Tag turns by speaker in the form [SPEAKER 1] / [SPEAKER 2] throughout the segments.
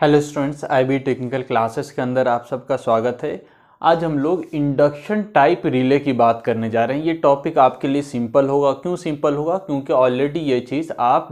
[SPEAKER 1] Hello students, IB technical classes के अंदर आप सबका स्वागत है। आज हम लोग इंडक्शन टाइप रिले की बात करने जा रहे हैं। ये टॉपिक आपके लिए सिंपल होगा। क्यों सिंपल होगा? क्योंकि ऑलरेडी ये चीज़ आप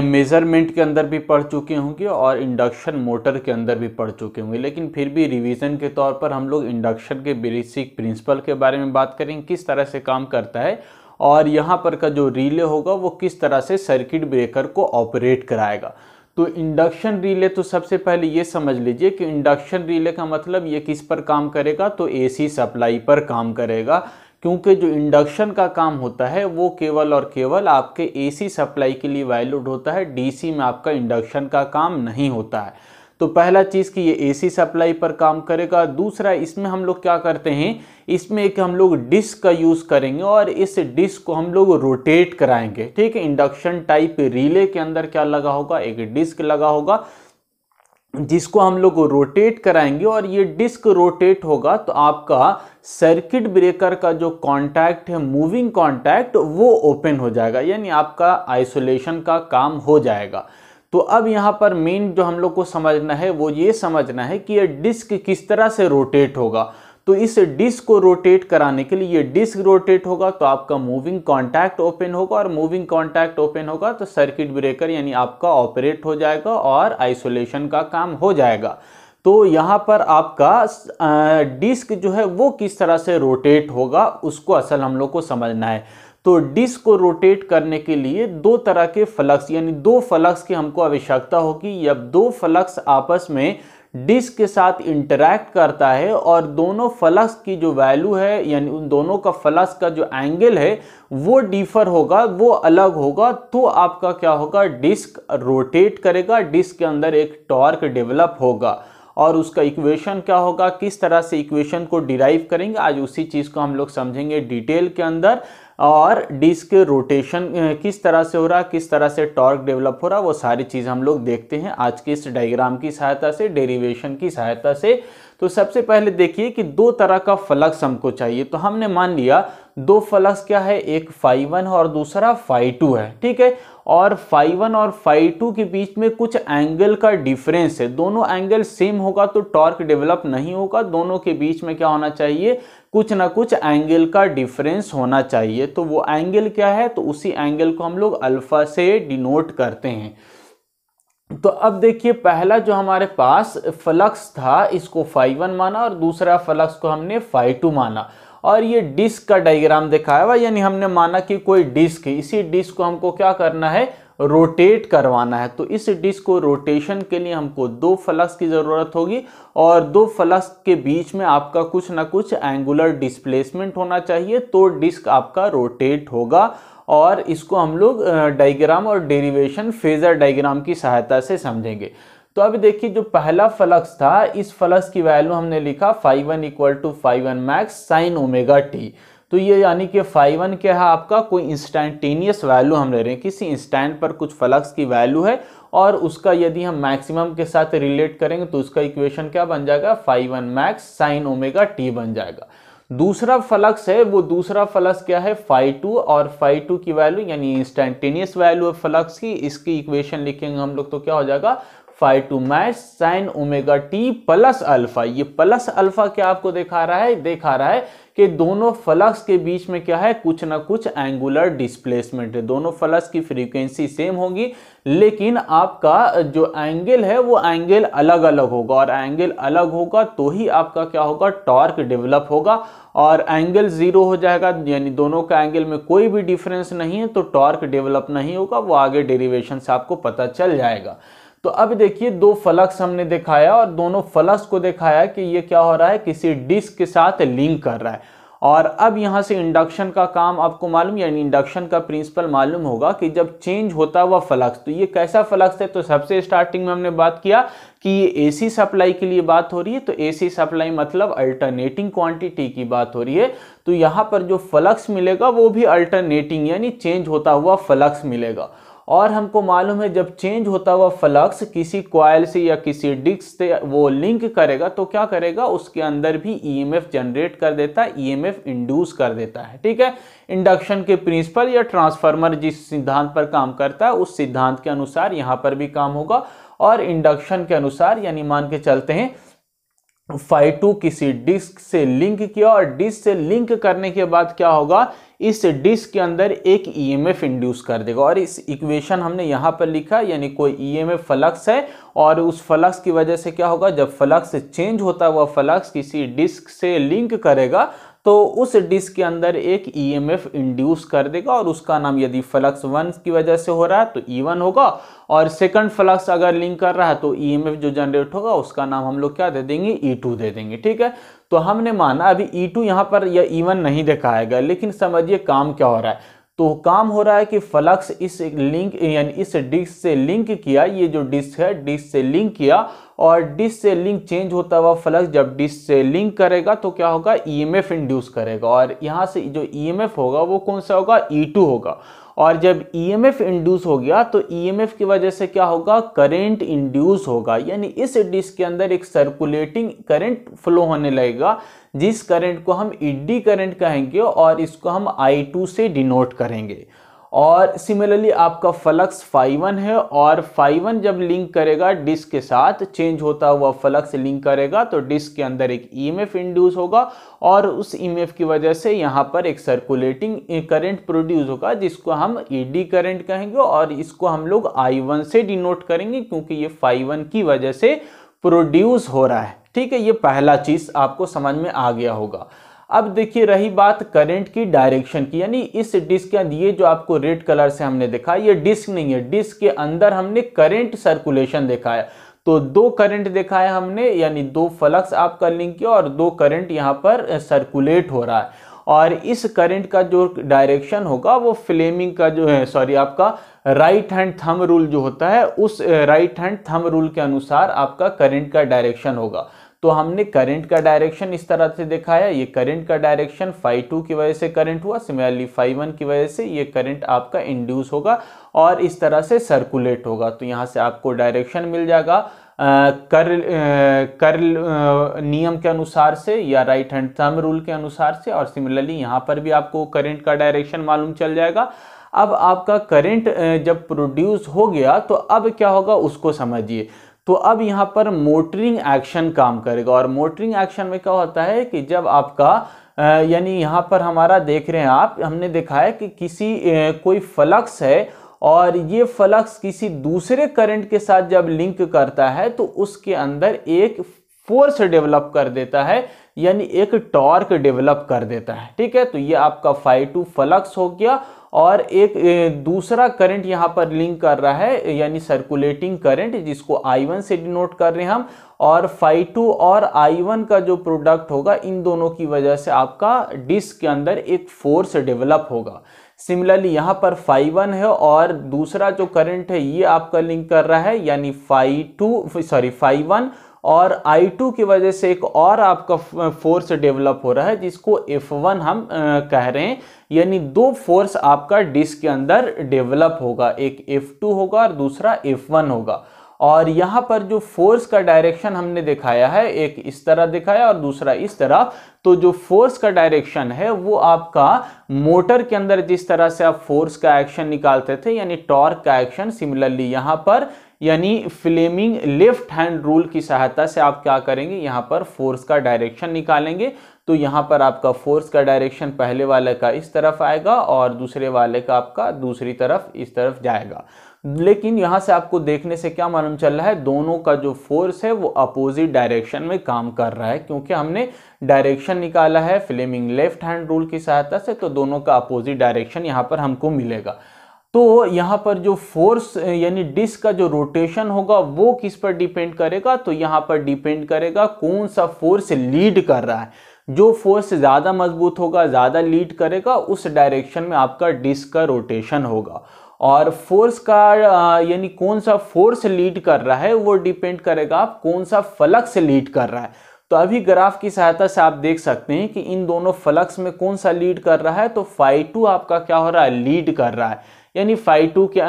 [SPEAKER 1] मेज़रमेंट के अंदर भी पढ़ चुके होंगे और इंडक्शन मोटर के अंदर भी पढ़ चुके होंगे, लेकिन फिर भी रिवीजन के तौर पर हम लोग इंडक्शन के बेसिक प्रिंसिपल के बारे में बात करेंगे, किस तरह से काम करता है और यहाँ पर का जो रिले होगा वो किस तरह से सर्किट ब्रेकर को ऑपरेट कराएगा। तो इंडक्शन रिले, तो सबसे पहले ये समझ लीजिए कि इंडक्शन रिले का मतलब ये किस पर काम करेगा, तो AC सप्लाई पर काम करेगा। क्योंकि जो इंडक्शन का काम होता है वो केवल और केवल आपके AC सप्लाई के लिए वैलिड होता है, DC में आपका इंडक्शन का काम नहीं होता है। तो पहला चीज़ कि ये AC सप्लाई पर काम करेगा। दूसरा, इसमें हम लोग क्या करते हैं, इसमें एक हम लोग डिस्क का यूज़ करेंगे और इस डिस्क को हम लोग रोटेट कराएंगे। ठीक है, इंडक्शन टाइप रिले के अंदर क्या लगा होगा, एक डिस्क लगा होगा जिसको हम लोग रोटेट कराएंगे और ये डिस्क रोटेट होगा तो आपका सर्किट ब्रेकर का जो कांटेक्ट है, मूविंग कांटेक्ट, वो ओपन हो जाएगा, यानी आपका आइसोलेशन का काम हो जाएगा। तो अब यहाँ पर मेन जो हम लोग को समझना है वो ये समझना है कि ये डिस्क किस तरह से रोटेट होगा। तो इस डिस्क को रोटेट कराने के लिए ये डिस्क रोटेट होगा तो आपका मूविंग कांटेक्ट ओपन होगा और मूविंग कांटेक्ट ओपन होगा तो सर्किट ब्रेकर यानी आपका ऑपरेट हो जाएगा और आइसोलेशन का काम हो जाएगा। तो यहाँ पर आपका डिस्क जो है वो किस तरह से रोटेट होगा उसको असल हम लोग को समझना है। तो डिस्क को रोटेट करने के लिए दो तरह के फ्लक्स यानी दो फ्लक्स की हमको आवश्यकता होगी। जब दो फ्लक्स आपस में डिस्क के साथ इंटरैक्ट करता है और दोनों फ्लक्स की जो वैल्यू है यानी उन दोनों का फ्लक्स का जो एंगल है वो डिफर होगा, वो अलग होगा, तो आपका क्या होगा, डिस्क रोटेट करेगा, डिस्क के अंदर एक टॉर्क डेवलप होगा और उसका इक्वेशन क्या होगा, किस तरह से इक्वेशन को डिराइव करेंगे, आज उसी चीज़ को हम लोग समझेंगे डिटेल के अंदर। और डिस्क रोटेशन किस तरह से हो रहा है, किस तरह से टॉर्क डेवलप हो रहा है, वो सारी चीज़ हम लोग देखते हैं आज के इस डायग्राम की सहायता से, डेरिवेशन की सहायता से। तो सबसे पहले देखिए कि दो तरह का फ्लक्स हमको चाहिए। तो हमने मान लिया दो फ्लक्स क्या है, एक φ1 और दूसरा φ2 है। ठीक है, और φ1 और φ2 के बीच में कुछ एंगल का डिफरेंस है। दोनों एंगल सेम होगा तो टॉर्क डेवलप नहीं होगा, दोनों के बीच में क्या होना चाहिए, कुछ ना कुछ एंगल का डिफरेंस होना चाहिए। तो वो एंगल क्या है, तो उसी एंगल को हम लोग अल्फा से डिनोट करते हैं। तो अब देखिए, पहला जो हमारे पास फ्लक्स था इसको φ1 माना और दूसरा फ्लक्स को हमने φ2 माना और ये डिस्क का डायग्राम दिखाया हुआ, यानी हमने माना कि कोई डिस्क है, इसी डिस्क को हमको क्या करना है, रोटेट करवाना है। तो इस डिस्क को रोटेशन के लिए हमको दो फ्लक्स की ज़रूरत होगी और दो फ्लक्स के बीच में आपका कुछ ना कुछ एंगुलर डिस्प्लेसमेंट होना चाहिए, तो डिस्क आपका रोटेट होगा। और इसको हम लोग डायग्राम और डेरिवेशन फेजर डायग्राम की सहायता से समझेंगे। तो अभी देखिए, जो पहला फ्लक्स था इस फ्लक्स की वैल्यू हमने लिखा φ1 = φ1 max sin ωt। तो ये यानी कि φ1 क्या है, आपका कोई इंस्टेंटेनियस वैल्यू हम ले रहे हैं, किसी इंस्टेंट पर कुछ फ्लक्स की वैल्यू है और उसका यदि हम मैक्सिमम के साथ रिलेट करेंगे तो उसका इक्वेशन क्या बन जाएगा, φ1 max sin ωt बन जाएगा। दूसरा फ्लक्स है, वो दूसरा फ्लक्स क्या है, φ2 और φ2 की वैल्यू यानी इंस्टेंटेनियस वैल्यू है फ्लक्स की, इसकी इक्वेशन लिखेंगे हम लोग तो क्या हो जाएगा, φ2 max sin ωt plus alpha. ये प्लस अल्फा क्या आपको दिखा रहा है, दिखा रहा है कि दोनों फ्लक्स के बीच में क्या है, कुछ ना कुछ एंगुलर डिस्प्लेसमेंट है। दोनों फ्लक्स की फ्रीक्वेंसी सेम होगी लेकिन आपका जो एंगल है वो एंगल अलग अलग होगा और एंगल अलग होगा तो ही आपका क्या होगा, टॉर्क डेवलप होगा। और एंगल जीरो हो जाएगा यानी दोनों का एंगल में कोई भी डिफरेंस नहीं है तो टॉर्क डेवलप नहीं होगा, वो आगे डेरिवेशन से आपको पता चल जाएगा। तो अब देखिए, दो फ्लक्स हमने दिखाया और दोनों फ्लक्स को दिखाया कि ये क्या हो रहा है, किसी डिस्क के साथ लिंक कर रहा है। और अब यहाँ से इंडक्शन का काम आपको मालूम, यानी इंडक्शन का प्रिंसिपल मालूम होगा कि जब चेंज होता हुआ फ्लक्स, तो ये कैसा फ्लक्स है, तो सबसे स्टार्टिंग में हमने बात किया कि ये AC सप्लाई के लिए बात हो रही है। तो AC सप्लाई मतलब अल्टरनेटिंग क्वांटिटी की बात हो रही है। तो यहाँ पर जो फ्लक्स मिलेगा वो भी अल्टरनेटिंग यानी चेंज होता हुआ फ्लक्स मिलेगा। और हमको मालूम है जब चेंज होता हुआ फ्लक्स किसी कॉइल से या किसी डिस्क से वो लिंक करेगा तो क्या करेगा, उसके अंदर भी ईएमएफ जनरेट कर देता है, ईएमएफ इंड्यूस कर देता है। ठीक है, इंडक्शन के प्रिंसिपल या ट्रांसफार्मर जिस सिद्धांत पर काम करता है उस सिद्धांत के अनुसार यहाँ पर भी काम होगा। और इंडक्शन के अनुसार यानी मान के चलते हैं Φ2 किसी डिस्क से लिंक किया और डिस्क से लिंक करने के बाद क्या होगा, इस डिस्क के अंदर एक ईएमएफ इंड्यूस कर देगा। और इस इक्वेशन हमने यहाँ पर लिखा, यानी कोई ईएमएफ फ्लक्स है और उस फ्लक्स की वजह से क्या होगा, जब फ्लक्स चेंज होता हुआ फ्लक्स किसी डिस्क से लिंक करेगा तो उस डिस्क के अंदर एक ईएमएफ इंड्यूस कर देगा और उसका नाम, यदि फ्लक्स 1 की वजह से हो रहा है तो E1 होगा, और सेकंड फ्लक्स अगर लिंक कर रहा है तो ईएमएफ जो जनरेट होगा उसका नाम हम लोग क्या दे देंगे, E2 दे देंगे। ठीक है, तो हमने माना अभी E2 यहाँ पर या E1 नहीं दिखाएगा, लेकिन समझिए काम क्या हो रहा है। तो काम हो रहा है कि फ्लक्स इस लिंक यानी इस डिस्क से लिंक किया, ये जो डिस्क है डिस्क से लिंक किया और डिस्क से लिंक चेंज होता हुआ फ्लक्स जब डिस्क से लिंक करेगा तो क्या होगा, ईएमएफ इंड्यूस करेगा। और यहाँ से जो ईएमएफ होगा वो कौन सा होगा, E2 होगा। और जब ईएमएफ इंड्यूस हो गया तो ईएमएफ की वजह से क्या होगा, करंट इंड्यूस होगा, यानी इस डिस्क के अंदर एक सर्कुलेटिंग करंट फ्लो होने लगेगा, जिस करंट को हम ईडी करंट कहेंगे और इसको हम I2 से डिनोट करेंगे। और सिमिलरली आपका फ्लक्स Φ1 है और Φ1 जब लिंक करेगा डिस्क के साथ, चेंज होता हुआ फ्लक्स लिंक करेगा तो डिस्क के अंदर एक ईएमएफ इंड्यूस होगा और उस ईएमएफ की वजह से यहाँ पर एक सर्कुलेटिंग करंट प्रोड्यूस होगा जिसको हम ईडी करंट कहेंगे और इसको हम लोग I1 से डिनोट करेंगे क्योंकि ये Φ1 की वजह से प्रोड्यूस हो रहा है। ठीक है, ये पहला चीज आपको समझ में आ गया होगा। अब देखिए रही बात करंट की डायरेक्शन की, यानी इस डिस्क के अंदर ये जो आपको रेड कलर से हमने देखा, ये डिस्क नहीं है, डिस्क के अंदर हमने करंट सर्कुलेशन देखा है। तो दो करंट देखा है हमने, यानी दो फ्लक्स आपका लिंक किया और दो करंट यहाँ पर सर्कुलेट हो रहा है। और इस करंट का जो डायरेक्शन होगा वो फ्लेमिंग का जो है, सॉरी आपका राइट हैंड थंब रूल जो होता है, उस राइट हैंड थंब रूल के अनुसार आपका करंट का डायरेक्शन होगा। तो हमने करंट का डायरेक्शन इस तरह से देखा है, ये करंट का डायरेक्शन Φ2 की वजह से करंट हुआ, सिमिलरली Φ1 की वजह से ये करंट आपका इंड्यूस होगा और इस तरह से सर्कुलेट होगा। तो यहाँ से आपको डायरेक्शन मिल जाएगा कर्ल नियम के अनुसार से या राइट हैंड थंब रूल के अनुसार से, और सिमिलरली यहाँ पर भी आपको करंट का डायरेक्शन मालूम चल जाएगा। अब आपका करंट जब प्रोड्यूस हो गया तो अब क्या होगा उसको समझिए। तो अब यहाँ पर मोटरिंग एक्शन काम करेगा और मोटरिंग एक्शन में क्या होता है कि जब आपका यानी यहाँ पर हमारा देख रहे हैं आप, हमने देखा है कि किसी कोई फ्लक्स है और ये फ्लक्स किसी दूसरे करंट के साथ जब लिंक करता है तो उसके अंदर एक फोर्स डेवलप कर देता है, यानी एक टॉर्क डेवलप कर देता है। ठीक है, तो ये आपका Φ2 फ्लक्स हो गया और एक दूसरा करंट यहाँ पर लिंक कर रहा है, यानी सर्कुलेटिंग करंट जिसको I1 से डिनोट कर रहे हैं हम, और Φ2 और I1 का जो प्रोडक्ट होगा इन दोनों की वजह से आपका डिस्क के अंदर एक फोर्स डेवलप होगा। सिमिलरली यहाँ पर Φ1 है और दूसरा जो करंट है ये आपका लिंक कर रहा है, यानी Φ1 और I2 की वजह से एक और आपका फोर्स डेवलप हो रहा है जिसको F1 हम कह रहे हैं, यानी दो फोर्स आपका डिस्क के अंदर डेवलप होगा, एक F2 होगा और दूसरा F1 होगा। और यहाँ पर जो फोर्स का डायरेक्शन हमने दिखाया है, एक इस तरह दिखाया और दूसरा इस तरह, तो जो फोर्स का डायरेक्शन है वो आपका मोटर के अंदर जिस तरह से आप फोर्स का एक्शन निकालते थे यानी टॉर्क का एक्शन, सिमिलरली यहाँ पर यानी फ्लेमिंग लेफ्ट हैंड रूल की सहायता से आप क्या करेंगे, यहाँ पर फोर्स का डायरेक्शन निकालेंगे। तो यहाँ पर आपका फोर्स का डायरेक्शन पहले वाले का इस तरफ आएगा और दूसरे वाले का आपका दूसरी तरफ इस तरफ जाएगा। लेकिन यहाँ से आपको देखने से क्या मालूम चल रहा है, दोनों का जो फोर्स है वो अपोजिट डायरेक्शन में काम कर रहा है, क्योंकि हमने डायरेक्शन निकाला है फ्लेमिंग लेफ्ट हैंड रूल की सहायता से, तो दोनों का अपोजिट डायरेक्शन यहाँ पर हमको मिलेगा। तो यहाँ पर जो फोर्स यानी डिस्क का जो रोटेशन होगा वो किस पर डिपेंड करेगा, तो यहाँ पर डिपेंड करेगा कौन सा फोर्स लीड कर रहा है। जो फोर्स ज़्यादा मजबूत होगा, ज़्यादा लीड करेगा, उस डायरेक्शन में आपका डिस्क का रोटेशन होगा। और फोर्स का यानी कौन सा फोर्स लीड कर रहा है वो डिपेंड करेगा आप कौन सा फ्लक्स लीड कर रहा है। तो अभी ग्राफ की सहायता से आप देख सकते हैं कि इन दोनों फ्लक्स में कौन सा लीड कर रहा है, तो Φ2 आपका क्या हो रहा है, लीड कर रहा है। यानी फाई टू के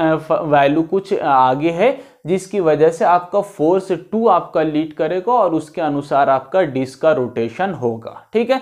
[SPEAKER 1] वैल्यू कुछ आगे है, जिसकी वजह से आपका फोर्स 2 आपका लीड करेगा और उसके अनुसार आपका डिस्क का रोटेशन होगा। ठीक है,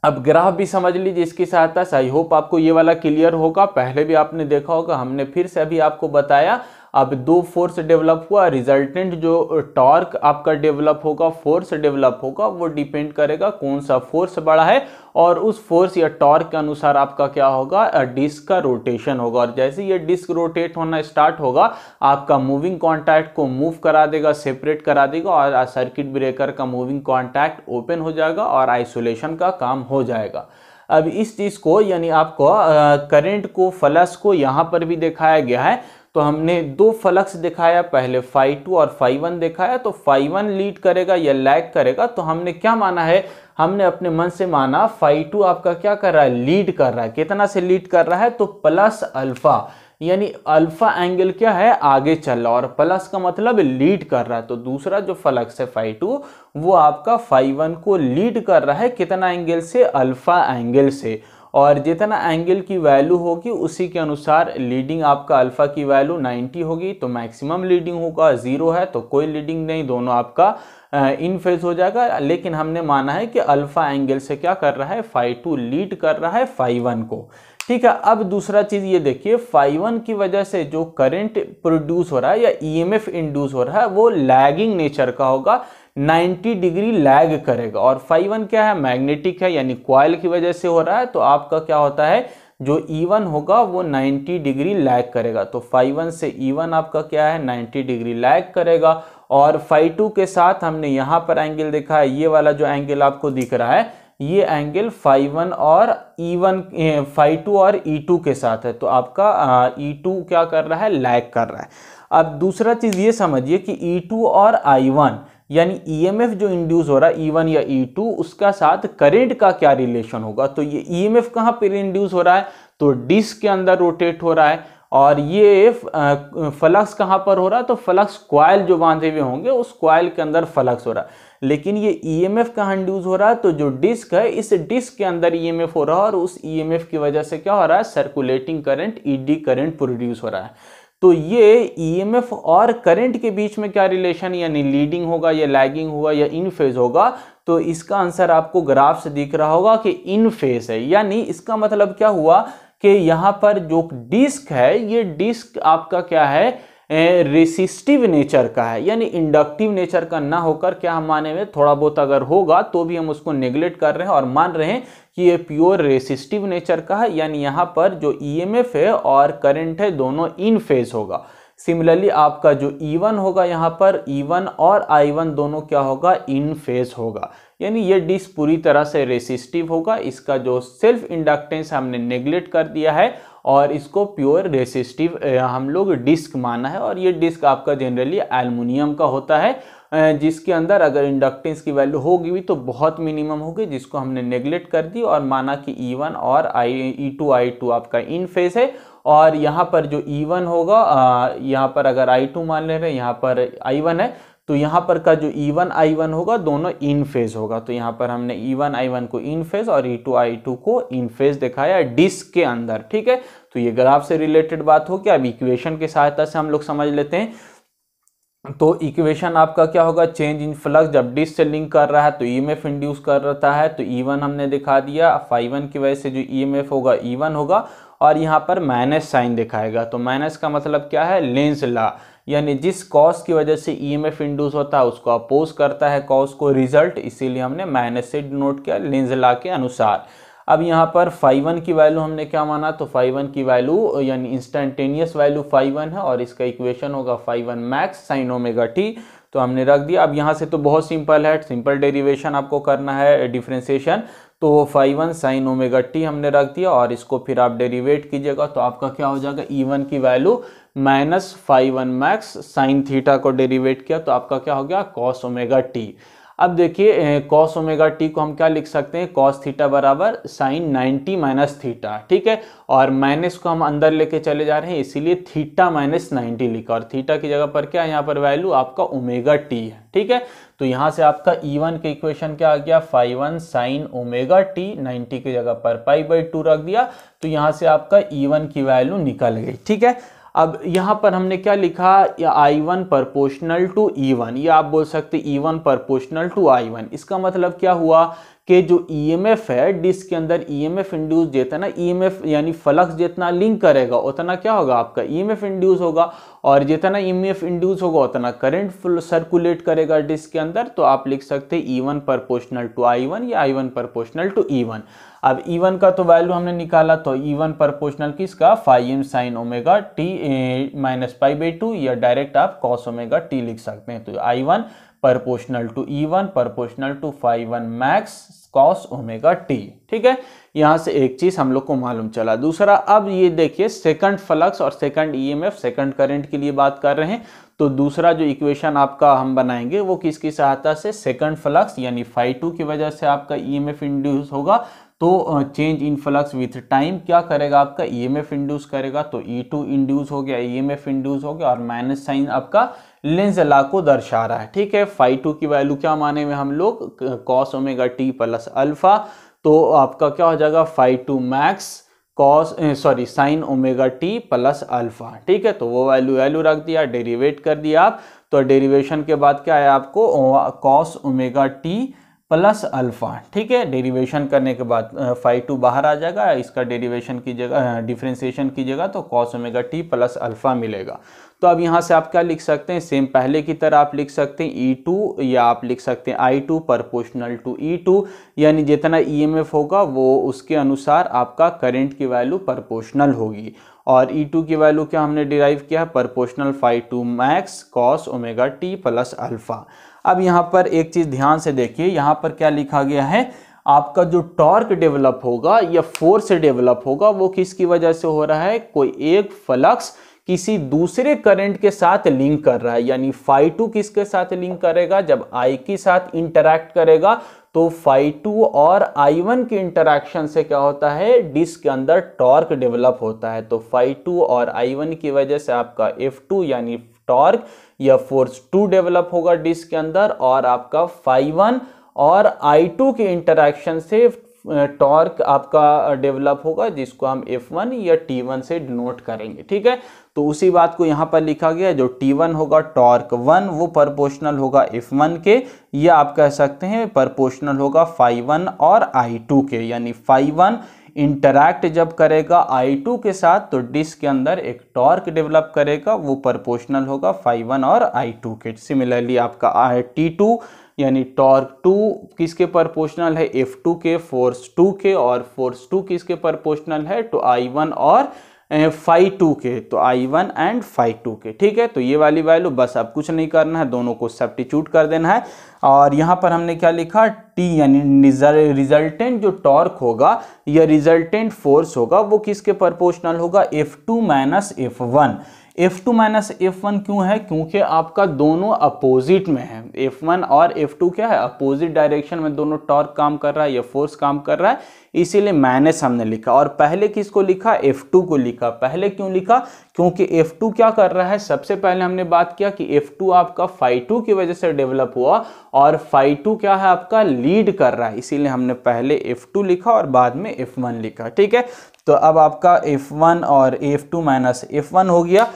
[SPEAKER 1] अब ग्राफ भी समझ लीजिए इसकी सहायता से। आई होप आपको ये वाला क्लियर होगा, पहले भी आपने देखा होगा, हमने फिर से अभी आपको बताया। अब दो फोर्स डेवलप हुआ, रिजल्टेंट जो टॉर्क आपका डेवलप होगा, फोर्स डेवलप होगा, वो डिपेंड करेगा कौन सा फोर्स बड़ा है और उस फोर्स या टॉर्क के अनुसार आपका क्या होगा, डिस्क का रोटेशन होगा। और जैसे ये डिस्क रोटेट होना स्टार्ट होगा, आपका मूविंग कॉन्टैक्ट को मूव करा देगा, सेपरेट करा देगा और सर्किट ब्रेकर का मूविंग कॉन्टैक्ट ओपन हो जाएगा और आइसोलेशन का काम हो जाएगा। अब इस चीज़ को यानी आपको करंट को, फ्लक्स को यहाँ पर भी दिखाया गया है। तो हमने दो फ्लक्स दिखाया, पहले फाई 2 और फाई 1 दिखाया। तो फाई 1 लीड करेगा या लैग करेगा, तो हमने क्या माना है, हमने अपने मन से माना फाई 2 आपका क्या कर रहा है, लीड कर रहा है। कितना से लीड कर रहा है, तो प्लस अल्फा, यानी अल्फा एंगल क्या है, आगे चल रहा, और प्लस का मतलब लीड कर रहा है। तो दूसरा जो फ्लक्स है फाई 2, वो आपका फाई 1 को लीड कर रहा है, कितना एंगल से, अल्फा एंगल से। और जितना एंगल की वैल्यू होगी उसी के अनुसार लीडिंग आपका अल्फा की वैल्यू 90 होगी तो मैक्सिमम लीडिंग होगा, 0 है तो कोई लीडिंग नहीं, दोनों आपका इन फेज हो जाएगा। लेकिन हमने माना है कि अल्फा एंगल से क्या कर रहा है, फाई 2 लीड कर रहा है फाई 1 को। ठीक है, अब दूसरा चीज ये देखिए, फाई 1 की वजह से जो करंट प्रोड्यूस हो रहा है या ईएमएफ इंड्यूस हो रहा है वो लैगिंग नेचर का होगा, 90 डिग्री लैग करेगा। और फाई 1 क्या है, मैग्नेटिक है, यानी कॉइल की वजह से हो रहा है। तो आपका क्या होता है, जो E1 होगा वो 90 डिग्री लैग करेगा। तो फाई 1 से E1 आपका क्या है, 90 डिग्री लैग करेगा। और फाई 2 के साथ हमने यहाँ पर एंगल देखा है, ये वाला जो एंगल आपको दिख रहा है, ये एंगल फाई 1 और E1, फाई 2 और E2 के साथ है। तो आपका E2 क्या कर रहा है, लैग कर रहा है। अब दूसरा चीज ये समझिए कि E2 और I1 यानी ईएमएफ जो इंड्यूस हो रहा है E1 या E2, उसका साथ करंट का क्या रिलेशन होगा। तो ये ईएमएफ कहाँ पर इंड्यूस हो रहा है, तो डिस्क के अंदर रोटेट हो रहा है। और ये फ्लक्स कहाँ पर हो रहा है, तो फ्लक्स कॉइल जो बांधे हुए होंगे उस कॉइल के अंदर फ्लक्स हो रहा है। लेकिन ये ईएमएफ कहाँ इंड्यूस हो रहा है, तो जो डिस्क है इस डिस्क के अंदर ईएमएफ हो रहा है और उस ईएमएफ की वजह से क्या हो रहा है, circulating current, eddy current produce हो रहा है। तो ये ईएमएफ और करंट के बीच में क्या रिलेशन, यानी लीडिंग होगा या लैगिंग होगा या इन फेज होगा। तो इसका आंसर आपको ग्राफ से दिख रहा होगा कि इन फेज है। यानी इसका मतलब क्या हुआ कि यहाँ पर जो डिस्क है, ये डिस्क आपका क्या है, रेसिस्टिव नेचर का है, यानी इंडक्टिव नेचर का ना होकर क्या हम माने हुए, थोड़ा बहुत अगर होगा तो भी हम उसको नेग्लेक्ट कर रहे हैं और मान रहे हैं कि ये प्योर रेसिस्टिव नेचर का है। यानी यहाँ पर जो ईएमएफ है और करंट है दोनों इन फेज होगा। सिमिलरली आपका जो E1 होगा, यहाँ पर E1 और I1 दोनों क्या होगा, इन फेज होगा। यानी ये डिस्क पूरी तरह से रेसिस्टिव होगा। इसका जो सेल्फ इंडक्टेंस हमने नेग्लेक्ट कर दिया है और इसको प्योर रेसिस्टिव हम लोग डिस्क माना है। और ये डिस्क आपका जनरली एल्युमिनियम का होता है, जिसके अंदर अगर इंडक्टेंस की वैल्यू होगी भी तो बहुत मिनिमम होगी, जिसको हमने नेग्लेक्ट कर दी और माना कि E1 और E2 I2 आपका इन फेज है। और यहाँ पर जो E1 होगा, यहाँ पर अगर I2 मान ले रहे हैं, यहाँ पर I1 है, तो यहाँ पर का जो E1 I1 होगा दोनों इन फेज होगा। तो यहाँ पर हमने E1 I1 को इन फेज और E2 I2 को इन फेज दिखाया डिस्क के अंदर। ठीक है, तो ये ग्राफ से रिलेटेड बात हो गया। अब इक्वेशन की सहायता से हम लोग समझ लेते हैं। तो इक्वेशन आपका क्या होगा, चेंज इन फ्लक्स, जब डिस्क से लिंक कर रहा है तो ईएमएफ इंड्यूस कर रहा है। तो E1 हमने दिखा दिया, फाई 1 की वजह से जो ईएमएफ होगा E1 होगा। और यहाँ पर माइनस साइन दिखाएगा। तो माइनस का मतलब क्या है, लेंस लॉ, यानी जिस कॉस की वजह से ईएमएफ इंड्यूस होता है उसको अपोज करता है कॉस को रिजल्ट, इसीलिए हमने माइनस से डिनोट किया लेंस लॉ के अनुसार। अब यहाँ पर फाई 1 की वैल्यू हमने क्या माना, तो फाई 1 की वैल्यू यानी इंस्टेंटेनियस वैल्यू फाई 1 है और इसका इक्वेशन होगा phi 1 max sine omega t. तो हमने रख दिया। अब यहाँ से तो बहुत सिंपल है, सिंपल डेरिवेशन आपको करना है, डिफरेंशिएशन। तो फाई 1 साइन ओमेगा टी हमने रख दिया और इसको फिर आप डेरिवेट कीजिएगा तो आपका क्या हो जाएगा, E1 की value minus phi 1 max sine theta को डेरिवेट किया तो आपका क्या हो गया, कॉस ओमेगा टी। अब देखिए कॉस ओमेगा टी को हम क्या लिख सकते हैं, कॉस थीटा बराबर साइन 90 माइनस थीटा, ठीक है। और माइनस को हम अंदर लेके चले जा रहे हैं, इसीलिए थीटा माइनस 90 लिखा, और थीटा की जगह पर क्या है, यहाँ पर वैल्यू आपका ओमेगा टी है, ठीक है। तो यहाँ से आपका E1 के इक्वेशन क्या आ गया, φ1 साइन ओमेगा टी, 90 की जगह पर π/2 रख दिया, तो यहाँ से आपका E1 की वैल्यू निकल गई, ठीक है। अब यहाँ पर हमने क्या लिखा, या I1 प्रोपोर्शनल टू E1, या आप बोल सकते E1 प्रोपोर्शनल टू I1। इसका मतलब क्या हुआ कि जो EMF है डिस्क के अंदर, EMF इंड्यूस जितना EMF यानी फ्लक्स जितना लिंक करेगा उतना क्या होगा, आपका EMF इंड्यूस होगा, और जितना EMF इंड्यूस होगा उतना करंट सर्कुलेट करेगा डिस्क के अंदर। तो आप लिख सकते हैं E1 प्रोपोर्शनल टू I1 या I1 प्रोपोर्शनल टू E1। अब E1 का तो वैल्यू हमने निकाला, तो E1 प्रोपोर्शनल किसका, φm sign omega T minus π/2, या डायरेक्ट आप कॉस ओमेगा टी लिख सकते हैं। तो I1 proportional to E1 proportional to φ1 max cos omega t, ठीक है। यहाँ से एक चीज हम लोग को मालूम चला। दूसरा, अब ये देखिए सेकंड फ्लक्स और सेकंड EMF, सेकंड करंट के लिए बात कर रहे हैं, तो दूसरा जो इक्वेशन आपका हम बनाएंगे वो किसकी सहायता से, सेकंड फ्लक्स यानी φ2 की वजह से आपका EMF इंड्यूस होगा, तो change in flux with time क्या करेगा, आपका EMF इंड्यूस करेगा, तो E2 इंड्यूस हो गया, EMF इंड्यूस हो गया, और माइनस साइन आपका लेंज लॉ को दर्शा रहा है, ठीक है। φ2 की वैल्यू क्या माने में हम लोग, cos omega t plus alpha, तो आपका क्या हो जाएगा φ2 max sine omega t plus alpha, ठीक है। तो वो वैल्यू रख दिया, डेरिवेट कर दिया आप, तो डेरिवेशन के बाद क्या है आपको, cos omega t plus alpha, ठीक है। डेरिवेशन करने के बाद φ2 बाहर आ जाएगा, इसका डेरिवेशन की जगह डिफरेंशिएशन की जगह तो cos omega t plus alpha मिलेगा। तो अब यहाँ से आप क्या लिख सकते हैं, सेम पहले की तरह आप लिख सकते हैं E2, या आप लिख सकते हैं I2 प्रोपोर्शनल टू E2, यानी जितना EMF होगा वो उसके अनुसार आपका करंट की वैल्यू प्रोपोर्शनल होगी। और E2 की वैल्यू क्या हमने डिराइव किया है, proportional φ2 max cos omega t plus alpha. अब यहाँ पर एक चीज ध्यान से देखिए, यहाँ पर क्या लिखा गया है, आपका जो टॉर्क डेवलप होगा या फोर्स डेवलप होगा वो किसकी वजह से हो रहा है, कोई एक फ्लक्स किसी दूसरे करंट के साथ लिंक कर रहा है, यानी φ2 किसके साथ लिंक करेगा, जब I के साथ इंटरैक्ट करेगा तो φ2 और I1 के इंटरैक्शन से क्या होता है, डिस्क के अंदर टॉर्क डेवलप होता है। तो φ2 और I1 की वजह से आपका F2 यानी टॉर्क या फोर्स 2 डेवलप होगा डिस्क के अंदर, और आपका φ1 और I2 के इंटरैक्शन से टॉर्क आपका डेवलप होगा, जिसको हम F1 या T1 से डिनोट करेंगे, ठीक है। तो उसी बात को यहाँ पर लिखा गया है, जो T1 होगा टॉर्क 1 वो प्रोपोर्शनल होगा F1 के, या आप कह सकते हैं प्रोपोर्शनल होगा φ1 और I2 के, यानी φ1 इंटरैक्ट जब करेगा I2 के साथ तो डिस्क के अंदर एक टॉर्क डेवलप करेगा, वो प्रोपोर्शनल होगा φ1 और I2 के। सिमिलरली आपका T2 यानी टॉर्क 2 किसके प्रोपोर्शनल है, F2 के, फोर्स 2 के, और फोर्स 2 किसके प्रोपोर्शनल है, तो I1 और φ2 के, तो I1 एंड φ2 के, ठीक है। तो ये वाली वैल्यू बस अब कुछ नहीं करना है, दोनों को सब्स्टिट्यूट कर देना है। और यहाँ पर हमने क्या लिखा, T यानी रिजल्टेंट जो टॉर्क होगा या रिजल्टेंट फोर्स होगा वो किसके प्रोपोर्शनल होगा, F2 minus F1। F2 minus F1 क्यों है, क्योंकि आपका दोनों अपोजिट में है, F1 और F2 क्या है, अपोजिट डायरेक्शन में दोनों टॉर्क काम कर रहा है या फोर्स काम कर रहा है, इसीलिए माइनस हमने लिखा। और पहले किसको लिखा, F2 को लिखा। पहले क्यों लिखा, क्योंकि F2 क्या कर रहा है, सबसे पहले हमने बात किया कि F2 आपका φ2 की वजह से डेवलप हुआ, और φ2 क्या है आपका लीड कर रहा है, इसीलिए हमने पहले F2 लिखा और बाद में F1 लिखा, ठीक है। तो अब आपका F1 और F2 माइनस F1 हो गया,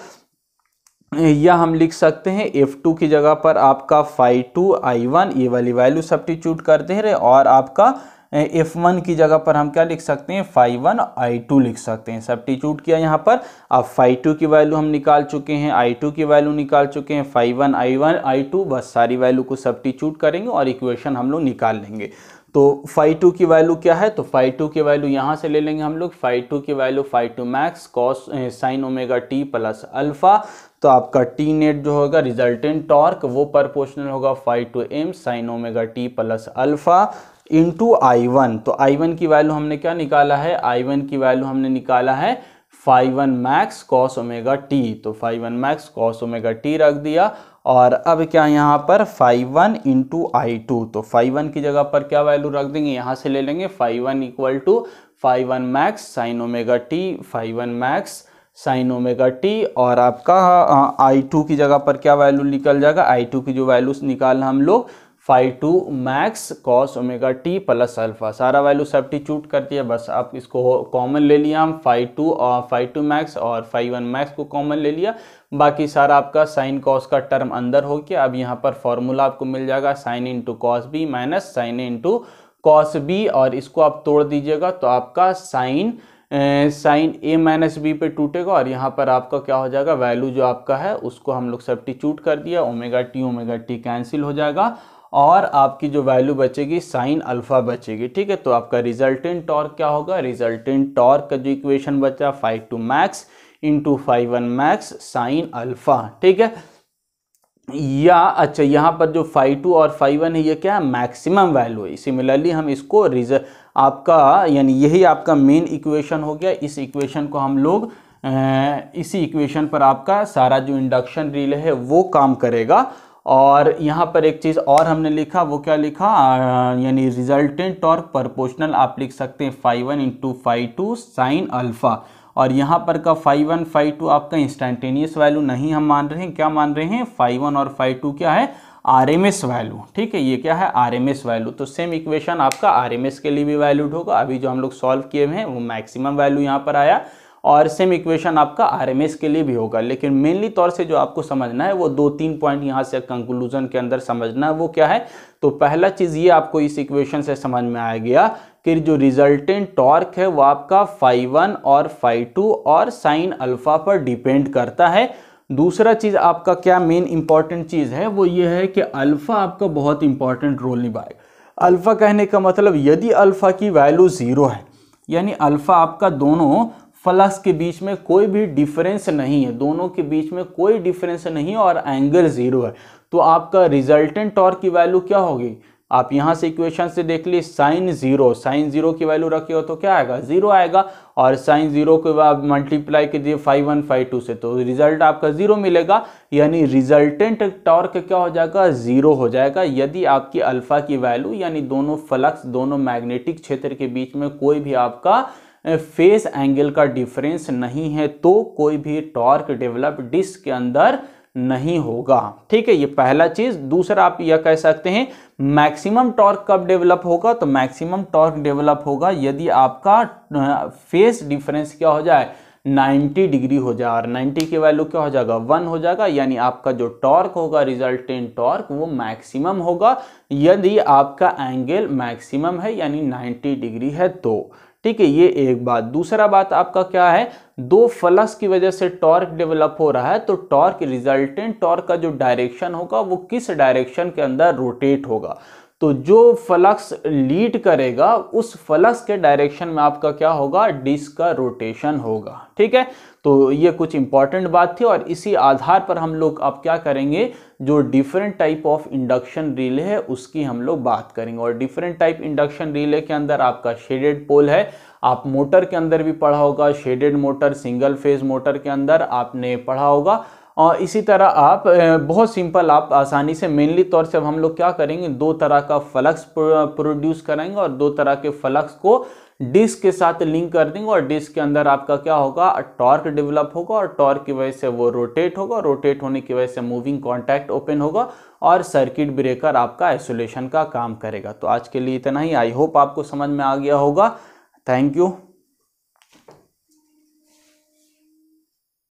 [SPEAKER 1] या हम लिख सकते हैं F2 की जगह पर आपका φ2 I1 ये वाली वैल्यू सब्स्टिट्यूट कर दे रहे, और आपका F1 की जगह पर हम क्या लिख सकते हैं, φ1 I2 लिख सकते हैं। सब्स्टिट्यूट किया यहाँ पर, अब φ2 की वैल्यू हम निकाल चुके हैं, I2 की वैल्यू निकाल चुके हैं, φ1 I1 I2, बस सारी वैल्यू को सब्स्टिट्यूट करेंगे और इक्वेशन हम लोग निकाल लेंगे। तो φ2 की वैल्यू क्या है, तो φ2 की वैल्यू यहाँ से ले लेंगे हम लोग, φ2 की value φ2 max cos sine omega t plus alpha. तो आपका टी नेट जो होगा रिजल्टेंट टॉर्क वो प्रोपोर्शनल होगा φ2 m sign omega t plus alpha into I1। तो I1 की वैल्यू हमने क्या निकाला है, I1 की वैल्यू हमने निकाला है φ1 max cos ओमेगा t, तो φ1 max cos ओमेगा t रख दिया। और अब क्या यहाँ पर φ1 इंटू I2, तो φ1 की जगह पर क्या वैल्यू रख देंगे, यहाँ से ले लेंगे φ1 equal to φ1 max sin omega t, φ1 max sin omega t। और आपका I2 की जगह पर क्या वैल्यू निकल जाएगा, I2 की जो वैल्यू निकालना हम लोग φ2 max cos omega t plus alpha, सारा वैल्यू सब्स्टिट्यूट कर दिया। बस आप इसको कॉमन ले लिया हम, φ2 max और φ1 max को कॉमन ले लिया, बाकी सारा आपका साइन कॉस का टर्म अंदर हो गया। अब यहाँ पर फॉर्मूला आपको मिल जाएगा sine into cos B minus sine into cos B, और इसको आप तोड़ दीजिएगा तो आपका साइन ए माइनस बी पे टूटेगा, और यहाँ पर आपका क्या हो जाएगा, वैल्यू जो आपका है उसको हम लोग सब्स्टिट्यूट कर दिया, ओमेगा टी कैंसिल हो जाएगा, और आपकी जो वैल्यू बचेगी साइन अल्फा बचेगी। ठीक है, तो आपका रिजल्टेंट टॉर्क क्या होगा, रिजल्टेंट टॉर्क का जो इक्वेशन बचा φ2 max into φ1 max sine alpha. ठीक है, या अच्छा यहाँ पर जो φ2 और φ1 है ये क्या है, मैक्सिमम वैल्यू है। सिमिलरली हम इसको आपका यानी यही आपका मेन इक्वेशन हो गया। इस इक्वेशन को हम लोग इसी इक्वेशन पर आपका सारा जो इंडक्शन रिले है वो काम करेगा। और यहाँ पर एक चीज़ और हमने लिखा, वो क्या लिखा, यानी रिजल्टेंट टॉर्क प्रोपोर्शनल आप लिख सकते हैं φ1 इंटू φ2 साइन अल्फा। और यहाँ पर का φ1 φ2 आपका इंस्टेंटेनियस वैल्यू नहीं हम मान रहे हैं, क्या मान रहे हैं, φ1 और φ2 क्या है, आरएमएस वैल्यू। ठीक है, ये क्या है, आरएमएस वैल्यू। तो सेम इक्वेशन आपका आरएमएस के लिए भी वैल्यूड होगा। अभी जो हम लोग सॉल्व किए हुए हैं वो मैक्सिमम वैल्यू यहाँ पर आया, और सेम इक्वेशन आपका आरएमएस के लिए भी होगा। लेकिन मेनली तौर से जो आपको समझना है वो 2-3 पॉइंट यहाँ से कंक्लूजन के अंदर समझना है, वो क्या है। तो पहला चीज़ ये आपको इस इक्वेशन से समझ में आ गया कि जो रिजल्टेंट टॉर्क है वो आपका φ1 और φ2 और साइन अल्फा पर डिपेंड करता है। दूसरा चीज़ आपका क्या मेन इंपॉर्टेंट चीज़ है, वो ये है कि अल्फा आपका बहुत इंपॉर्टेंट रोल निभाएगा। अल्फा कहने का मतलब यदि अल्फा की वैल्यू 0 है, यानी अल्फा आपका दोनों फ्लक्स के बीच में कोई भी डिफरेंस नहीं है, दोनों के बीच में कोई डिफरेंस नहीं है और एंगल 0 है, तो आपका रिजल्टेंट टॉर्क की वैल्यू क्या होगी, आप यहाँ से इक्वेशन से देख ली, साइन जीरो की वैल्यू रखी हो तो क्या आएगा, 0 आएगा, और साइन 0 के बाद मल्टीप्लाई कीजिए φ1 φ2 से तो रिजल्ट आपका 0 मिलेगा, यानी रिजल्टेंट टॉर्क क्या हो जाएगा, 0 हो जाएगा। यदि आपकी अल्फा की वैल्यू यानी दोनों फ्लक्स, दोनों मैग्नेटिक क्षेत्र के बीच में कोई भी आपका फेस एंगल का डिफरेंस नहीं है तो कोई भी टॉर्क डेवलप डिस्क के अंदर नहीं होगा। ठीक है, ये पहला चीज। दूसरा आप यह कह सकते हैं मैक्सिमम टॉर्क कब डेवलप होगा, तो मैक्सिमम टॉर्क डेवलप होगा यदि आपका फेस डिफरेंस क्या हो जाए, 90 डिग्री हो जाए, और 90 की वैल्यू क्या हो जाएगा, 1 हो जाएगा, यानी आपका जो टॉर्क होगा रिजल्टेंट टॉर्क वो मैक्सिमम होगा यदि आपका एंगल मैक्सिमम है यानी 90 डिग्री है तो। ठीक है, ये एक बात। दूसरा बात आपका क्या है, दो फ्लक्स की वजह से टॉर्क डेवलप हो रहा है, तो टॉर्क रिजल्टेंट टॉर्क का जो डायरेक्शन होगा वो किस डायरेक्शन के अंदर रोटेट होगा, तो जो फ्लक्स लीड करेगा उस फ्लक्स के डायरेक्शन में आपका क्या होगा, डिस्क का रोटेशन होगा। ठीक है, तो ये कुछ इंपॉर्टेंट बात थी, और इसी आधार पर हम लोग अब क्या करेंगे, जो different type of induction relay है उसकी हम लोग बात करेंगे। और डिफरेंट टाइप इंडक्शन रिले के अंदर आपका शेडेड पोल है, आप मोटर के अंदर भी पढ़ा होगा, shaded motor, single phase motor के अंदर आपने पढ़ा होगा। और इसी तरह आप बहुत सिंपल, आप आसानी से, मेनली तौर से अब हम लोग क्या करेंगे, दो तरह का फ्लक्स प्रोड्यूस करेंगे और दो तरह के फ्लक्स को डिस्क के साथ लिंक कर देंगे, और डिस्क के अंदर आपका क्या होगा, टॉर्क डेवलप होगा, और टॉर्क की वजह से वो रोटेट होगा, रोटेट होने की वजह से मूविंग कॉन्टैक्ट ओपन होगा, और सर्किट ब्रेकर आपका आइसोलेशन का काम करेगा। तो आज के लिए इतना ही, आई होप आपको समझ में आ गया होगा। Thank you.